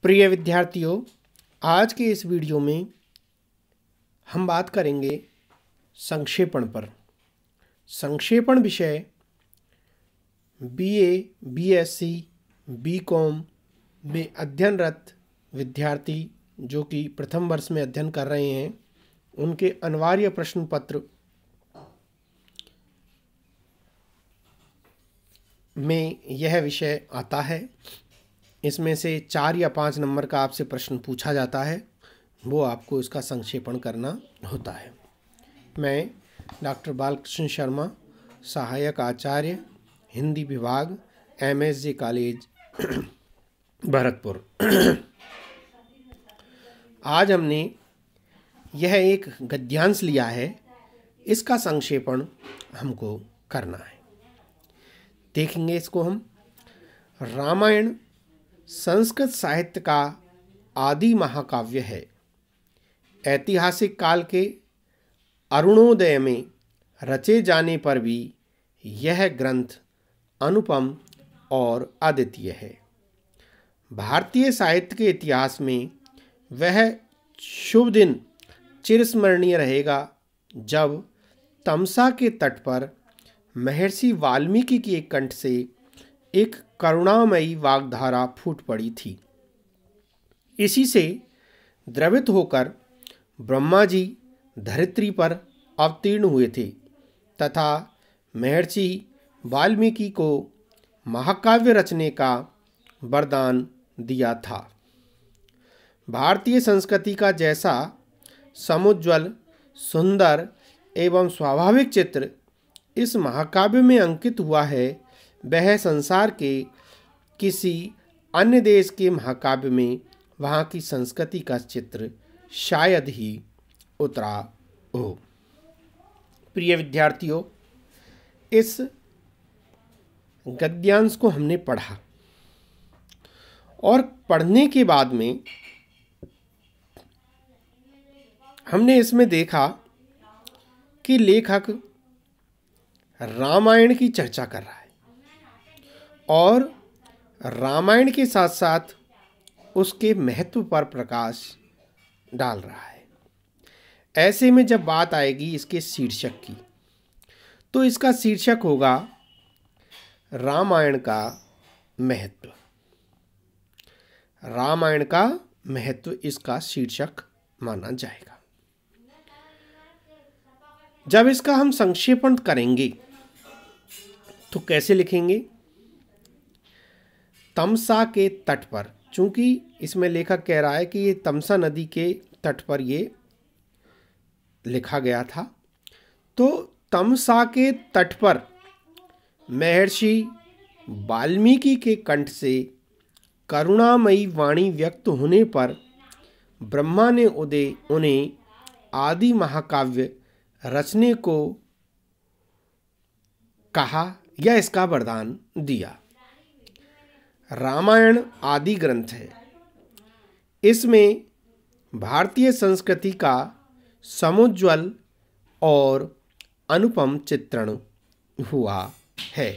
प्रिय विद्यार्थियों, आज के इस वीडियो में हम बात करेंगे संक्षेपण पर। संक्षेपण विषय बीए, बीएससी, बीकॉम में अध्ययनरत विद्यार्थी जो कि प्रथम वर्ष में अध्ययन कर रहे हैं, उनके अनिवार्य प्रश्न पत्र में यह विषय आता है। इसमें से 4 या 5 नंबर का आपसे प्रश्न पूछा जाता है, वो आपको इसका संक्षेपण करना होता है। मैं डॉक्टर बालकृष्ण शर्मा, सहायक आचार्य, हिंदी विभाग, MSJ कॉलेज भरतपुर। आज हमने यह एक गद्यांश लिया है, इसका संक्षेपण हमको करना है। देखेंगे इसको हम। रामायण संस्कृत साहित्य का आदि महाकाव्य है। ऐतिहासिक काल के अरुणोदय में रचे जाने पर भी यह ग्रंथ अनुपम और अद्वितीय है। भारतीय साहित्य के इतिहास में वह शुभ दिन चिरस्मरणीय रहेगा जब तमसा के तट पर महर्षि वाल्मीकि के कंठ से एक करुणामयी वाग्धारा फूट पड़ी थी। इसी से द्रवित होकर ब्रह्मा जी धरित्री पर अवतीर्ण हुए थे तथा महर्षि वाल्मीकि को महाकाव्य रचने का वरदान दिया था। भारतीय संस्कृति का जैसा समुज्ज्वल, सुंदर एवं स्वाभाविक चित्र इस महाकाव्य में अंकित हुआ है, वह संसार के किसी अन्य देश के महाकाव्य में वहाँ की संस्कृति का चित्र शायद ही उतरा हो। प्रिय विद्यार्थियों, इस गद्यांश को हमने पढ़ा और पढ़ने के बाद में हमने इसमें देखा कि लेखक रामायण की चर्चा कर रहा है और रामायण के साथ साथ उसके महत्व पर प्रकाश डाल रहा है। ऐसे में जब बात आएगी इसके शीर्षक की, तो इसका शीर्षक होगा रामायण का महत्व। रामायण का महत्व इसका शीर्षक माना जाएगा। जब इसका हम संक्षेपण करेंगे तो कैसे लिखेंगे? तमसा के तट पर, चूंकि इसमें लेखक कह रहा है कि ये तमसा नदी के तट पर ये लिखा गया था, तो तमसा के तट पर महर्षि वाल्मीकि के कंठ से करुणामयी वाणी व्यक्त होने पर ब्रह्मा ने उन्हें आदि महाकाव्य रचने को कहा या इसका वरदान दिया। रामायण आदि ग्रंथ है। इसमें भारतीय संस्कृति का समुज्ज्वल और अनुपम चित्रण हुआ है।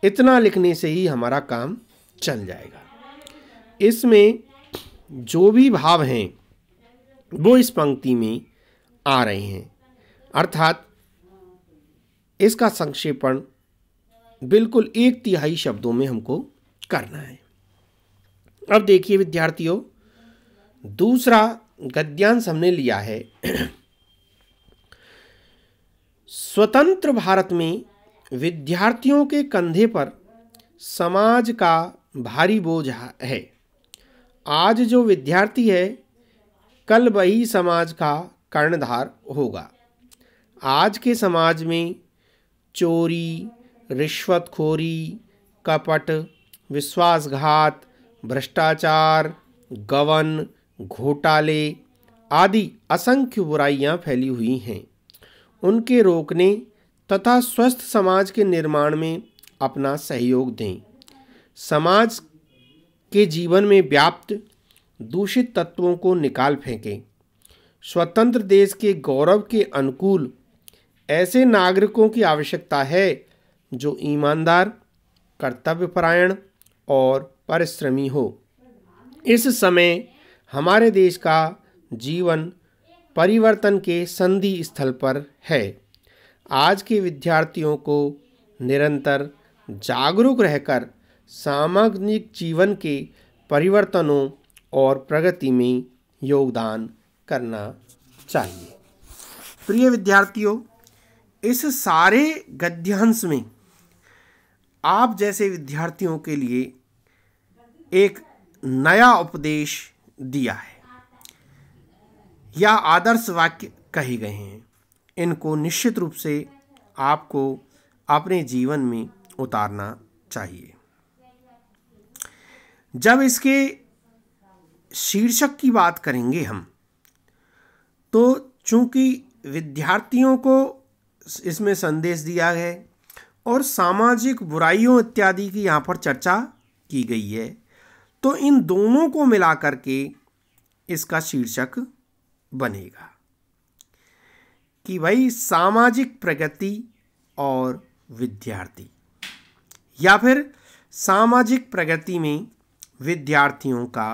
इतना लिखने से ही हमारा काम चल जाएगा। इसमें जो भी भाव हैं वो इस पंक्ति में आ रहे हैं, अर्थात इसका संक्षेपण बिल्कुल 1/3 शब्दों में हमको करना है। अब देखिए विद्यार्थियों, दूसरा गद्यांश हमने लिया है। स्वतंत्र भारत में विद्यार्थियों के कंधे पर समाज का भारी बोझ है। आज जो विद्यार्थी है, कल वही समाज का कर्णधार होगा। आज के समाज में चोरी, रिश्वतखोरी, कपट, विश्वासघात, भ्रष्टाचार, गबन, घोटाले आदि असंख्य बुराइयां फैली हुई हैं। उनके रोकने तथा स्वस्थ समाज के निर्माण में अपना सहयोग दें। समाज के जीवन में व्याप्त दूषित तत्वों को निकाल फेंकें। स्वतंत्र देश के गौरव के अनुकूल ऐसे नागरिकों की आवश्यकता है जो ईमानदार, कर्तव्यपरायण और परिश्रमी हो। इस समय हमारे देश का जीवन परिवर्तन के संधि स्थल पर है। आज के विद्यार्थियों को निरंतर जागरूक रहकर सामाजिक जीवन के परिवर्तनों और प्रगति में योगदान करना चाहिए। प्रिय विद्यार्थियों, इस सारे गद्यांश में आप जैसे विद्यार्थियों के लिए एक नया उपदेश दिया है या आदर्श वाक्य कहे गए हैं। इनको निश्चित रूप से आपको अपने जीवन में उतारना चाहिए। जब इसके शीर्षक की बात करेंगे हम, तो चूंकि विद्यार्थियों को इसमें संदेश दिया है और सामाजिक बुराइयों इत्यादि की यहाँ पर चर्चा की गई है, तो इन दोनों को मिलाकर के इसका शीर्षक बनेगा कि भाई सामाजिक प्रगति और विद्यार्थी, या फिर सामाजिक प्रगति में विद्यार्थियों का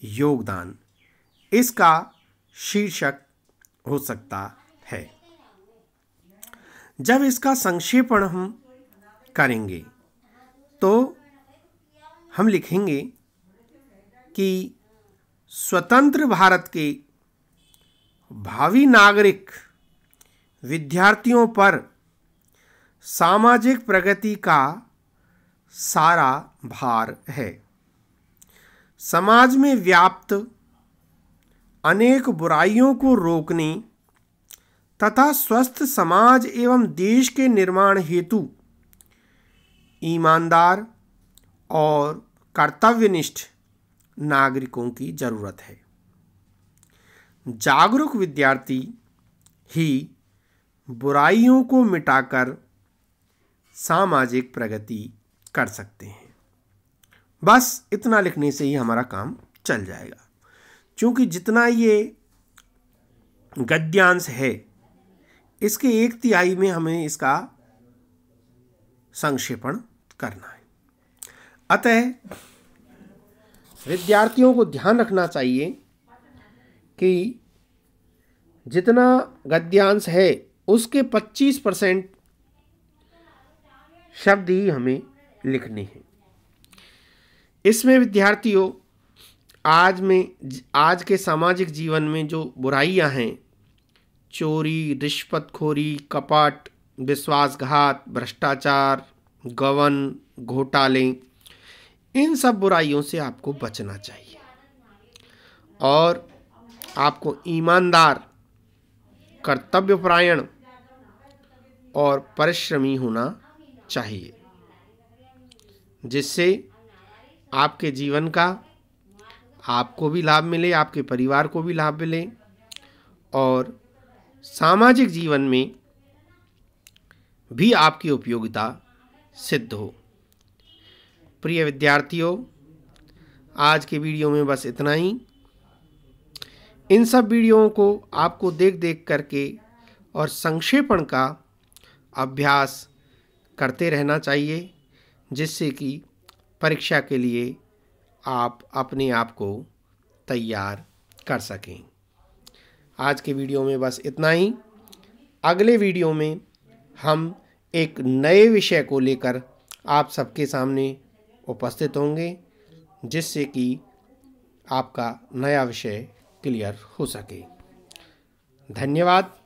योगदान, इसका शीर्षक हो सकता है। जब इसका संक्षेपण हम करेंगे तो हम लिखेंगे कि स्वतंत्र भारत के भावी नागरिक विद्यार्थियों पर सामाजिक प्रगति का सारा भार है। समाज में व्याप्त अनेक बुराइयों को रोकने तथा स्वस्थ समाज एवं देश के निर्माण हेतु ईमानदार और कर्तव्यनिष्ठ नागरिकों की जरूरत है। जागरूक विद्यार्थी ही बुराइयों को मिटाकर सामाजिक प्रगति कर सकते हैं। बस इतना लिखने से ही हमारा काम चल जाएगा, क्योंकि जितना ये गद्यांश है इसके 1/3 में हमें इसका संक्षेपण करना है। अतः विद्यार्थियों को ध्यान रखना चाहिए कि जितना गद्यांश है उसके 25% शब्द ही हमें लिखने हैं। इसमें विद्यार्थियों आज के सामाजिक जीवन में जो बुराइयां हैं, चोरी, रिश्वतखोरी, कपट, विश्वासघात, भ्रष्टाचार, गबन, घोटाले, इन सब बुराइयों से आपको बचना चाहिए और आपको ईमानदार, कर्तव्यपरायण और परिश्रमी होना चाहिए, जिससे आपके जीवन का आपको भी लाभ मिले, आपके परिवार को भी लाभ मिले और सामाजिक जीवन में भी आपकी उपयोगिता सिद्ध हो। प्रिय विद्यार्थियों, आज के वीडियो में बस इतना ही। इन सब वीडियोओं को आपको देख करके और संक्षेपण का अभ्यास करते रहना चाहिए, जिससे कि परीक्षा के लिए आप अपने आप को तैयार कर सकें। आज के वीडियो में बस इतना ही। अगले वीडियो में हम एक नए विषय को लेकर आप सबके सामने उपस्थित होंगे, जिससे कि आपका नया विषय क्लियर हो सके। धन्यवाद।